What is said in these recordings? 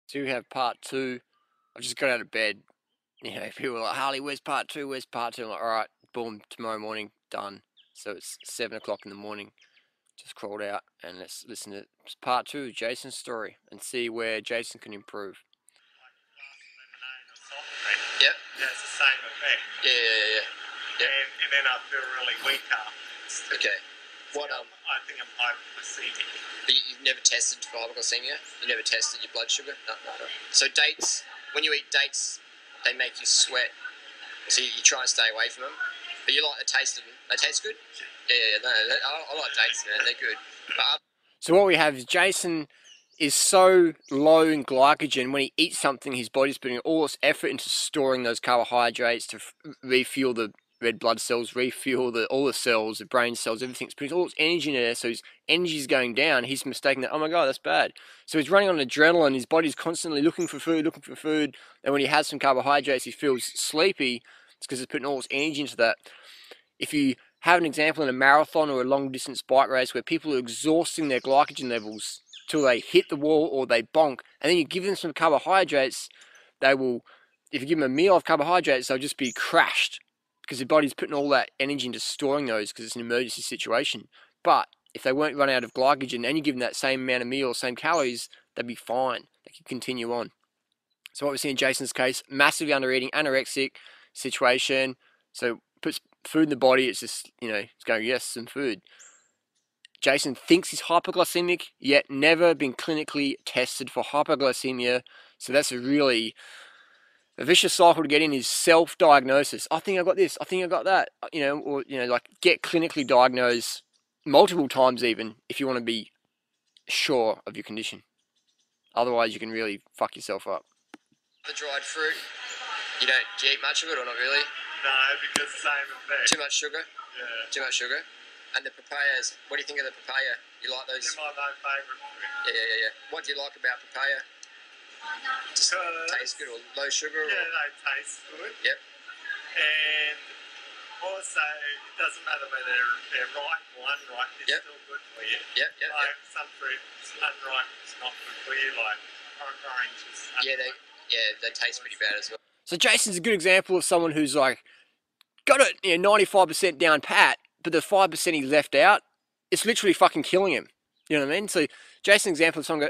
So we have part 2. I just got out of bed. You know, people were like, Harley, where's part 2? Where's part 2? I'm like, alright, boom, tomorrow morning, done. So it's 7 o'clock in the morning. Just crawled out and let's listen to part 2 of Jason's story and see where Jason can improve. Yep. It has the same effect. Yeah. And then I feel really weak afterwards. Okay. What I think I'm hypoglycemic. But you've never tested for hypoglycemia? You never tested your blood sugar? No. So dates, when you eat dates, they make you sweat. So you try and stay away from them. But you like the taste of them. They taste good? Yeah. No, I like dates, man. They're good. But so what we have is Jason is so low in glycogen. When he eats something, his body's putting all its effort into storing those carbohydrates to refuel the red blood cells, refuel all the cells, the brain cells, everything's putting all its energy in there. So his energy's going down. He's mistaken that, oh my God, that's bad. So he's running on adrenaline. His body's constantly looking for food. And when he has some carbohydrates, he feels sleepy. It's because it's putting all its energy into that. If you have an example in a marathon or a long distance bike race where people are exhausting their glycogen levels till they hit the wall or they bonk, and then you give them some carbohydrates, they will, if you give them a meal of carbohydrates, they'll just be crashed because their body's putting all that energy into storing those because it's an emergency situation. But if they won't run out of glycogen and you give them that same amount of meal, same calories, they'd be fine. They can continue on. So what we see in Jason's case, massively undereating, anorexic situation. So puts food in the body, it's just, it's going, yes, some food. Jason thinks he's hypoglycemic, yet never been clinically tested for hypoglycemia. So that's a vicious cycle to get in, is self-diagnosis. I think I got this, I think I got that, like get clinically diagnosed multiple times even if you want to be sure of your condition. Otherwise you can really fuck yourself up. the dried fruit, do you eat much of it or not really? No, because same effect. Too much sugar? Yeah. Too much sugar? And the papayas, what do you think of the papaya? You like those? They're my favourite fruit. Yeah. What do you like about papaya? Just tastes good or low sugar? Yeah, they taste good. Yep. And also, it doesn't matter whether they're ripe or unripe, they're still good for you. Yep. Like some fruits, unripe is not good for you, like oranges. They taste pretty bad as well. So Jason's a good example of someone who's like got it 95% down pat, but the 5% he left out, it's literally fucking killing him. You know what I mean? So Jason's example of someone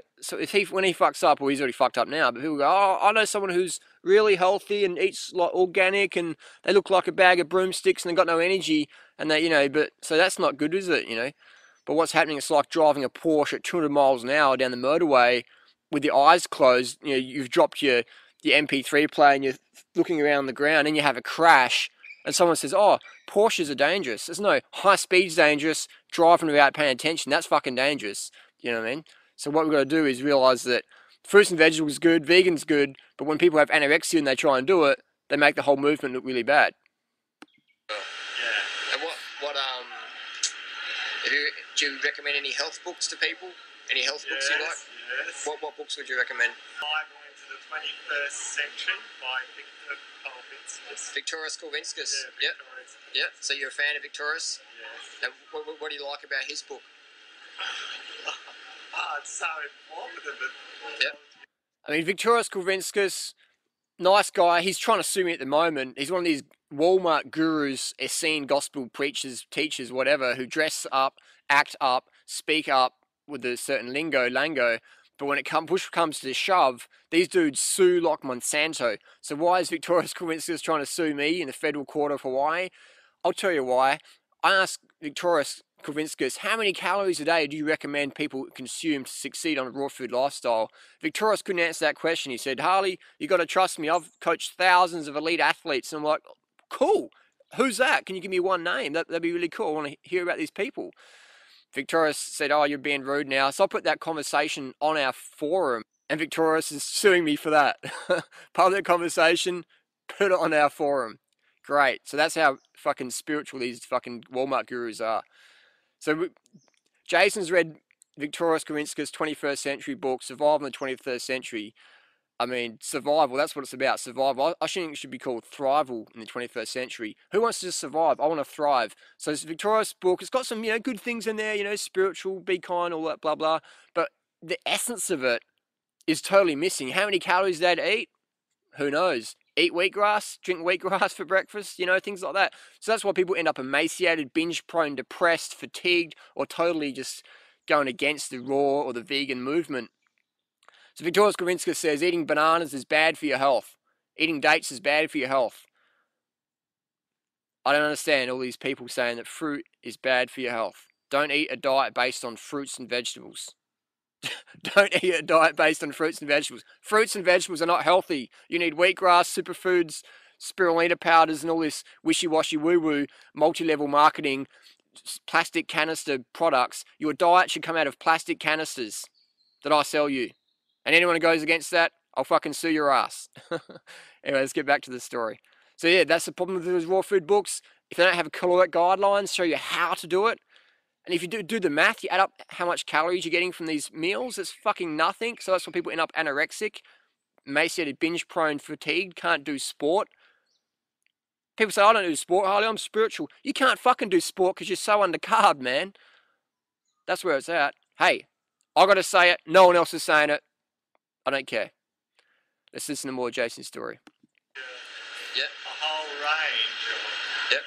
when he fucks up, or he's already fucked up now, but people go, oh, I know someone who's really healthy and eats like organic and they look like a bag of broomsticks and they've got no energy and they, but so that's not good, is it? But what's happening, it's like driving a Porsche at 200 miles an hour down the motorway with your eyes closed. You've dropped your MP3 player and you're looking around the ground and you have a crash and someone says, oh, Porsches are dangerous. There's no high speed's dangerous, driving without paying attention, that's fucking dangerous. You know what I mean? So what we've got to do is realise that fruits and vegetables is good, vegan's good, but when people have anorexia and they try and do it, they make the whole movement look really bad. Yeah. And do you recommend any health books to people? Any health books you like? Yes. What books would you recommend? Bible into the 21st Century by Victoras Kulvinskas. Yeah, Yep. So you're a fan of Victoras? Yes. And what do you like about his book? It's so informative. Yep. I mean, Victoras Kulvinskas, nice guy. He's trying to sue me at the moment. He's one of these Walmart gurus, Essene gospel preachers, teachers, whatever, who dress up, act up, speak up with a certain lango. But when push comes to shove, these dudes sue like Monsanto. So why is Victoras Kulvinskas trying to sue me in the federal court of Hawaii? I'll tell you why. I asked Victoras Kulvinskas, how many calories a day do you recommend people consume to succeed on a raw food lifestyle? Victoras couldn't answer that question. He said, Harley, you got to trust me. I've coached thousands of elite athletes. And I'm like, cool. Who's that? Can you give me one name? That'd be really cool. I want to hear about these people. Victorious said, oh, you're being rude now. So I put that conversation on our forum and Victorious is suing me for that. Part of that conversation, put it on our forum. Great. So that's how fucking spiritual these fucking Walmart gurus are. So Jason's read Victoras Kulvinskas' 21st century book, Survival in the 21st Century. I mean, survival, that's what it's about, survival. I think it should be called thrival in the 21st century. Who wants to just survive? I want to thrive. So this Victoria's book, it's got some, good things in there, spiritual, be kind, all that, blah, blah. But the essence of it is totally missing. How many calories a day to eat? Who knows? Eat wheatgrass, drink wheatgrass for breakfast, you know, things like that. So that's why people end up emaciated, binge-prone, depressed, fatigued, or totally just going against the raw or the vegan movement. So Victoria Skowrinska says eating bananas is bad for your health. Eating dates is bad for your health. I don't understand all these people saying that fruit is bad for your health. Don't eat a diet based on fruits and vegetables. Don't eat a diet based on fruits and vegetables. Fruits and vegetables are not healthy. You need wheatgrass, superfoods, spirulina powders, and all this wishy-washy woo-woo, multi-level marketing, plastic canister products. Your diet should come out of plastic canisters that I sell you. And anyone who goes against that, I'll fucking sue your ass. Anyway, let's get back to the story. So yeah, that's the problem with those raw food books. If they don't have caloric guidelines, show you how to do it. And if you do the math, you add up how much calories you're getting from these meals, it's fucking nothing. So that's why people end up anorexic, emaciated, binge-prone, fatigued, can't do sport. People say, I don't do sport, Harley, I'm spiritual. You can't fucking do sport because you're so undercarb, man. That's where it's at. Hey, I gotta say it, no one else is saying it. I don't care. Let's listen to more of Jason's story. Yep. A whole range of Yep.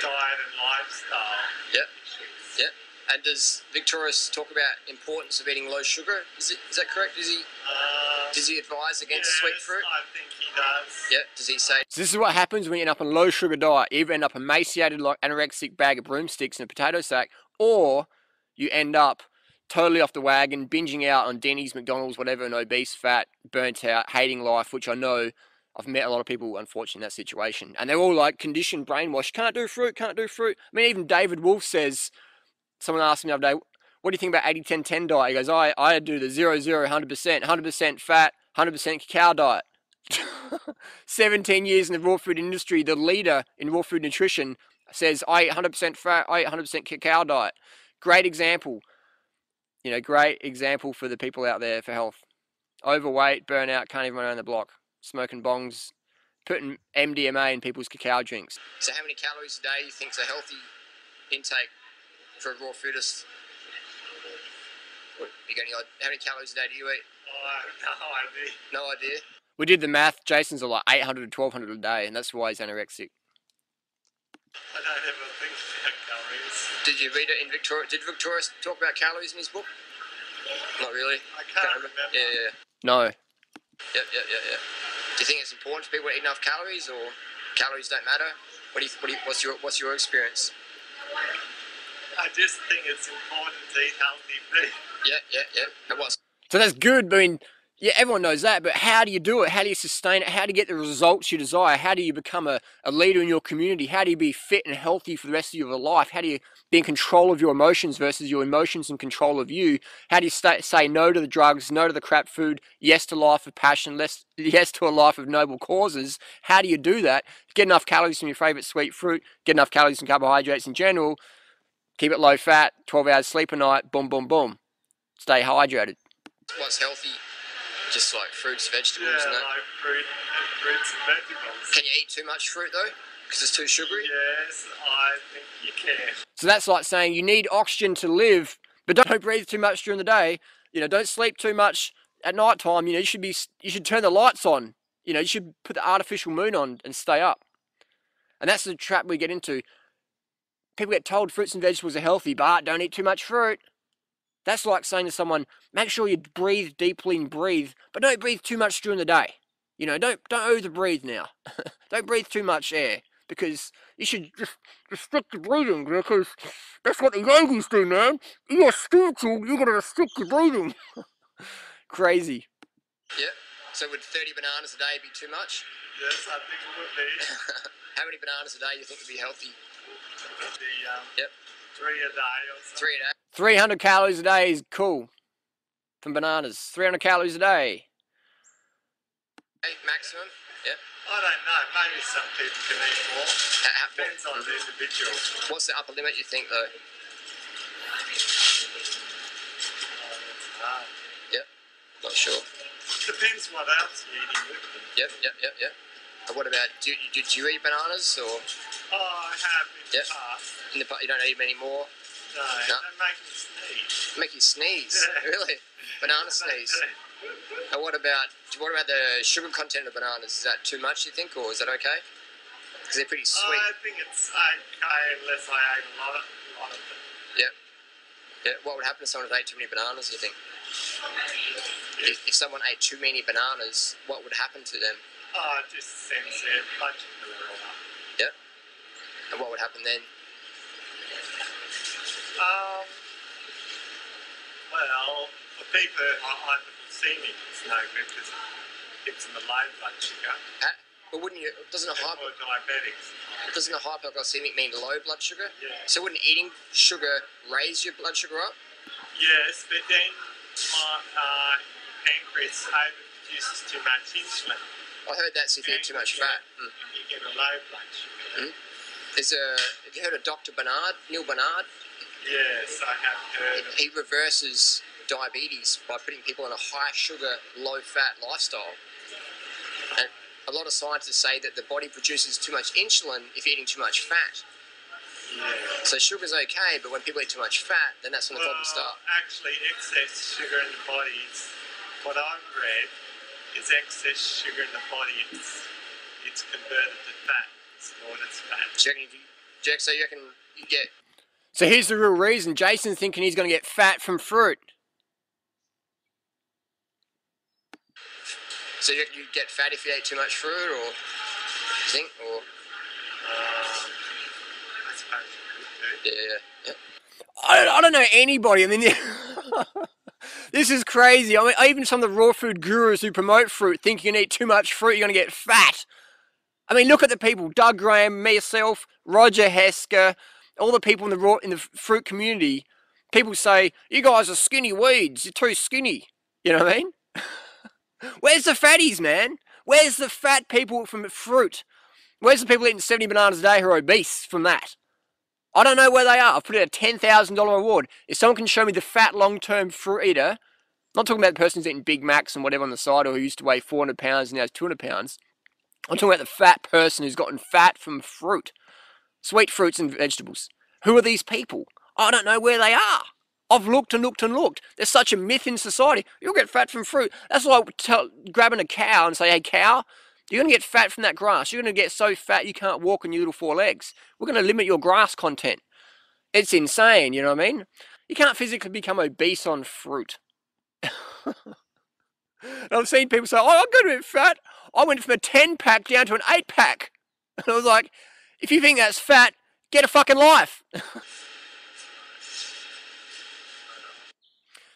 diet and lifestyle Yep. issues. Yep. And does Victorious talk about importance of eating low sugar? Is that correct? Does he advise against sweet fruit? I think he does. Yep. Does he say? So this is what happens when you end up on a low sugar diet. You either end up emaciated like anorexic bag of broomsticks in a potato sack, or you end up totally off the wagon, binging out on Denny's, McDonald's, whatever, and obese, fat, burnt out, hating life, which I know I've met a lot of people, unfortunately, in that situation. And they're all like conditioned, brainwashed. Can't do fruit, can't do fruit. I mean, even David Wolf says, someone asked me the other day, what do you think about 80-10-10 diet? He goes, I do the 0-0, 100% fat, 100% cacao diet. 17 years in the raw food industry, the leader in raw food nutrition says, I eat 100% fat, I eat 100% cacao diet. Great example. You know, great example for the people out there for health. Overweight, burnout, can't even run around the block. Smoking bongs, putting MDMA in people's cacao drinks. So how many calories a day you think is a healthy intake for a raw foodist? How many calories a day do you eat? I have no idea. No idea. We did the math. Jason's like 800 to 1200 a day, and that's why he's anorexic. I don't ever think about calories. Did you read it in Victoria? Did Victoria talk about calories in his book? Not really. I can't remember. Yeah. No. Yep. Do you think it's important for people to eat enough calories, or calories don't matter? What's your experience? I just think it's important to eat healthy food. Yeah. And what's So that's good. I mean, yeah, everyone knows that, but how do you do it? How do you sustain it? How do you get the results you desire? How do you become a leader in your community? How do you be fit and healthy for the rest of your life? How do you be in control of your emotions versus your emotions in control of you? How do you say no to the drugs, no to the crap food, yes to life of passion, yes to a life of noble causes? How do you do that? Get enough calories from your favorite sweet fruit, get enough calories from carbohydrates in general, keep it low fat, 12 hours sleep a night, boom, boom, boom. Stay hydrated. what's healthy? Just like fruits, vegetables, Yeah, and that. like fruits and vegetables. Can you eat too much fruit though? Because it's too sugary? Yes, I think you can. So that's like saying you need oxygen to live, but don't breathe too much during the day. You know, don't sleep too much at night time. You know, you should turn the lights on. You know, you should put the artificial moon on and stay up. And that's the trap we get into. People get told fruits and vegetables are healthy, but don't eat too much fruit. That's like saying to someone, make sure you breathe deeply and breathe, but don't breathe too much during the day. You know, don't over breathe now. Don't breathe too much air, because you should just restrict your breathing, because that's what the yogis do, man. You're spiritual, you gotta restrict your breathing. Crazy. Yeah. So would 30 bananas a day be too much? Yes, I think it would be. How many bananas a day do you think would be healthy? Yep. 3 a day or something. 3 a day? 300 calories a day is cool. From bananas. 300 calories a day. Maximum? Yep. I don't know. Maybe some people can eat more. Depends on the individual. What's the upper limit you think though? It's hard. Yep. Not sure. Depends what else you're eating with them. Yep. And what about, do you eat bananas or? Oh, I have in the Yep. past. You don't eat them anymore? No, No. they make me sneeze. Make you sneeze? Yeah. Really? Banana They sneeze? do. And what about the sugar content of bananas? Is that too much, you think, or is that okay? Because they're pretty sweet. I think it's okay unless I ate a lot of them. Yeah. Yeah. What would happen if someone ate too many bananas, you think? If someone ate too many bananas, what would happen to them? Oh, it just sends their blood sugar level up. Yeah. And what would happen then? Well, for people who are hypoglycemic, it's no good because it gives them a low blood sugar. But wouldn't you? Doesn't a diabetics. hypoglycemic mean low blood sugar? Yeah. So wouldn't eating sugar raise your blood sugar up? Yes, but then my pancreas overproduces too much insulin. I heard that's if you eat too much fat. You get a low blood sugar. Have you heard of Dr. Bernard, Neil Bernard? Yes, I have heard of it. He reverses diabetes by putting people on a high sugar, low fat lifestyle. And a lot of scientists say that the body produces too much insulin if you're eating too much fat. Yeah. So sugar's okay, but when people eat too much fat, then that's when the problems start. Actually, excess sugar in the body is what I've read is excess sugar in the body. It's converted to fat. It's stored as fat. So you reckon you get... So here's the real reason. Jason's thinking he's going to get fat from fruit. So you reckon you get fat if you ate too much fruit, or you think, or... I suppose you could do. Yeah. I don't know anybody. I mean, this is crazy. I mean, even some of the raw food gurus who promote fruit think you can eat too much fruit, you're going to get fat. I mean, look at the people. Doug Graham, myself, Roger Hesker, all the people in the fruit community. People say, you guys are skinny weeds. You're too skinny. You know what I mean? Where's the fatties, man? Where's the fat people from fruit? Where's the people eating 70 bananas a day who are obese from that? I don't know where they are. I've put in a $10,000 reward. If someone can show me the fat long-term fruit eater, I'm not talking about the person who's eating Big Macs and whatever on the side, or who used to weigh 400 pounds and now has 200 pounds. I'm talking about the fat person who's gotten fat from fruit. Sweet fruits and vegetables. Who are these people? I don't know where they are. I've looked and looked and looked. There's such a myth in society. You'll get fat from fruit. That's like grabbing a cow and say, hey, cow, you're going to get fat from that grass. You're going to get so fat you can't walk on your little four legs. We're going to limit your grass content. It's insane, you know what I mean? You can't physically become obese on fruit. I've seen people say, oh, I'm going to get fat. I went from a 10-pack down to an 8-pack. And I was like, if you think that's fat, get a fucking life.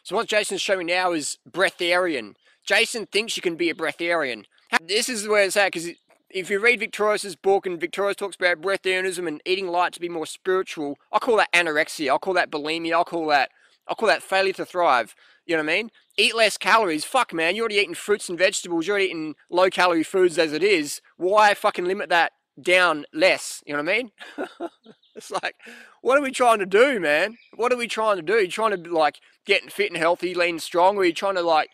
So what Jason's showing now is breatharian. Jason thinks you can be a breatharian. This is where it's at, because if you read Victorious' book, and Victorious talks about breatharianism and eating light to be more spiritual, I call that anorexia, I call that bulimia, I call that failure to thrive. You know what I mean? Eat less calories. Fuck, man, you're already eating fruits and vegetables, you're already eating low-calorie foods as it is. Why fucking limit that down less? You know what I mean? It's like, what are we trying to do, man? What are we trying to do? You're trying to, like, get fit and healthy, lean and strong, or you're trying to, like,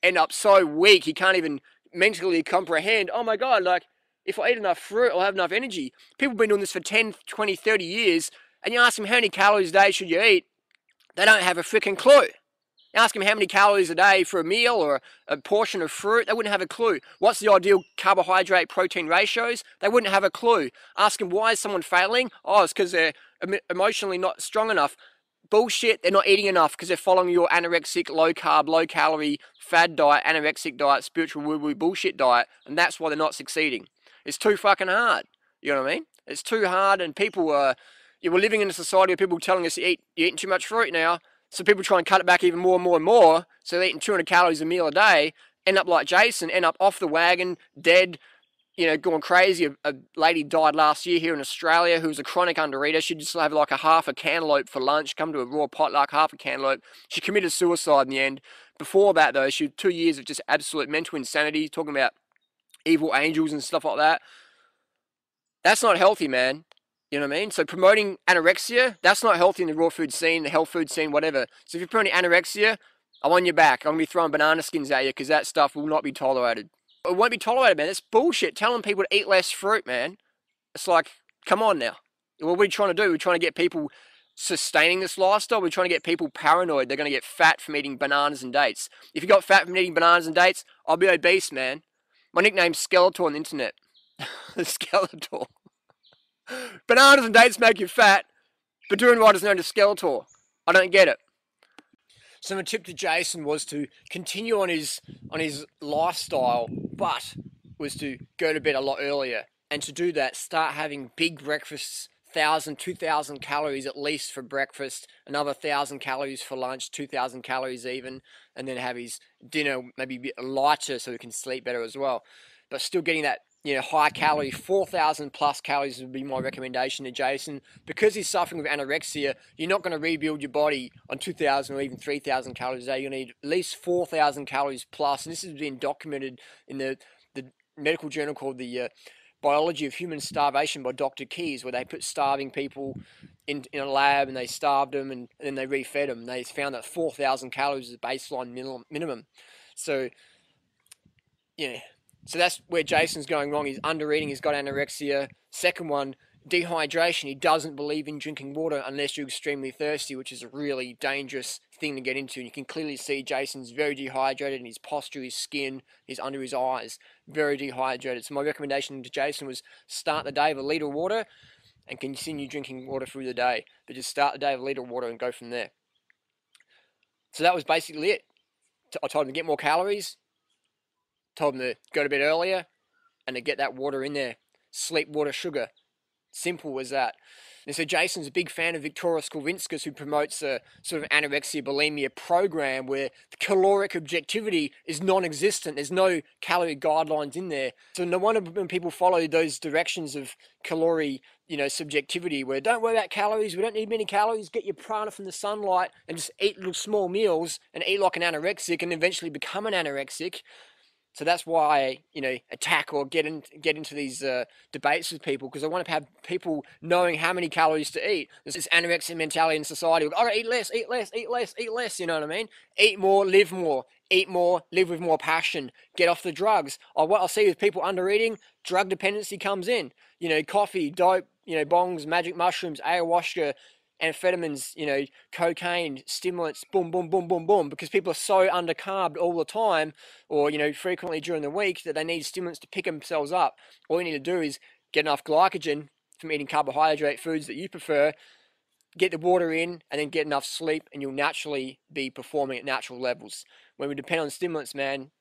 end up so weak you can't even mentally comprehend, oh my God, like, if I eat enough fruit, I'll have enough energy. People have been doing this for 10, 20, 30 years, and you ask them how many calories a day should you eat, they don't have a freaking clue. You ask them how many calories a day for a meal or a portion of fruit, they wouldn't have a clue. What's the ideal carbohydrate-protein ratios? They wouldn't have a clue. Ask them, why is someone failing? Oh, it's because they're emotionally not strong enough. Bullshit, they're not eating enough because they're following your anorexic, low-carb, low-calorie, fad diet, anorexic diet, spiritual woo-woo bullshit diet, and that's why they're not succeeding. It's too fucking hard. You know what I mean? It's too hard, and people we're living in a society of people telling us you're eating too much fruit now. So people try and cut it back even more and more and more. So they're eating 200 calories a meal a day, end up like Jason, end up off the wagon, dead, you know, going crazy. A lady died last year here in Australia who was a chronic undereater. She'd just have like a half a cantaloupe for lunch, come to a raw potluck, half a cantaloupe. She committed suicide in the end. Before that, though, she had 2 years of just absolute mental insanity, talking about evil angels and stuff like that. That's not healthy, man. You know what I mean? So promoting anorexia, that's not healthy in the raw food scene, the health food scene, whatever. So if you're promoting anorexia, I'm on your back. I'm going to be throwing banana skins at you because that stuff will not be tolerated. It won't be tolerated, man. It's bullshit. Telling people to eat less fruit, man. It's like, come on now. What are we trying to do? We're trying to get people sustaining this lifestyle. We're trying to get people paranoid. They're going to get fat from eating bananas and dates. If you got fat from eating bananas and dates, I'll be obese, man. My nickname's Skeletor on the internet. Skeletor. Bananas and dates make you fat, but Durianrider's known as Skeletor. I don't get it. So my tip to Jason was to continue on his lifestyle, but was to go to bed a lot earlier. And to do that, start having big breakfasts, 1,000, 2,000 calories at least for breakfast, another 1,000 calories for lunch, 2,000 calories even, and then have his dinner maybe a bit lighter so he can sleep better as well. But still getting that, high calorie, 4,000 plus calories would be my recommendation to Jason. Because he's suffering with anorexia, you're not going to rebuild your body on 2,000 or even 3,000 calories a day. You're going to need at least 4,000 calories plus. And this has been documented in the medical journal called the Biology of Human Starvation by Dr. Keyes, where they put starving people in a lab and they starved them and then they refed them. They found that 4,000 calories is the baseline minimum. So, yeah. So that's where Jason's going wrong. He's under-eating, he's got anorexia. Second one, dehydration. He doesn't believe in drinking water unless you're extremely thirsty, which is a really dangerous thing to get into. And you can clearly see Jason's very dehydrated in his posture, his skin, his under his eyes, very dehydrated. So my recommendation to Jason was start the day with a litre of water and continue drinking water through the day. But just start the day with a litre of water and go from there. So that was basically it. I told him to get more calories, told him to go to bed earlier, and to get that water in there. Sleep, water, sugar. Simple as that. And so Jason's a big fan of Victoria Skulvinskas, who promotes a sort of anorexia bulimia program where the caloric objectivity is non-existent. There's no calorie guidelines in there. So no wonder when people follow those directions of calorie, subjectivity, where don't worry about calories, we don't need many calories, get your prana from the sunlight and just eat little small meals and eat like an anorexic and eventually become an anorexic. So that's why I, attack or get into these debates with people, because I want to have people knowing how many calories to eat. There's this anorexia mentality in society. All right, eat less, eat less, eat less, eat less. You know what I mean? Eat more, live more. Eat more, live with more passion. Get off the drugs. What I see with people under eating, drug dependency comes in. Coffee, dope, bongs, magic mushrooms, ayahuasca, amphetamines, cocaine, stimulants, boom, boom, boom, boom, boom, because people are so undercarbed all the time, or, frequently during the week, that they need stimulants to pick themselves up. All you need to do is get enough glycogen from eating carbohydrate foods that you prefer, get the water in, and then get enough sleep, and you'll naturally be performing at natural levels. When we depend on stimulants, man,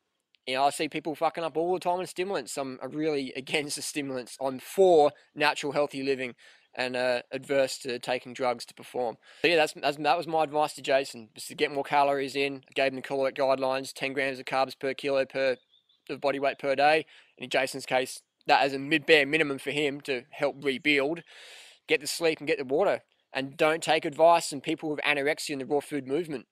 I see people fucking up all the time on stimulants. I'm really against the stimulants. I'm for natural, healthy living and adverse to taking drugs to perform. So yeah, that was my advice to Jason, was to get more calories in. I gave him the caloric guidelines, 10 grams of carbs per kilo of body weight per day. And in Jason's case, that is a bare minimum for him to help rebuild. Get the sleep and get the water. And don't take advice from people with anorexia in the raw food movement.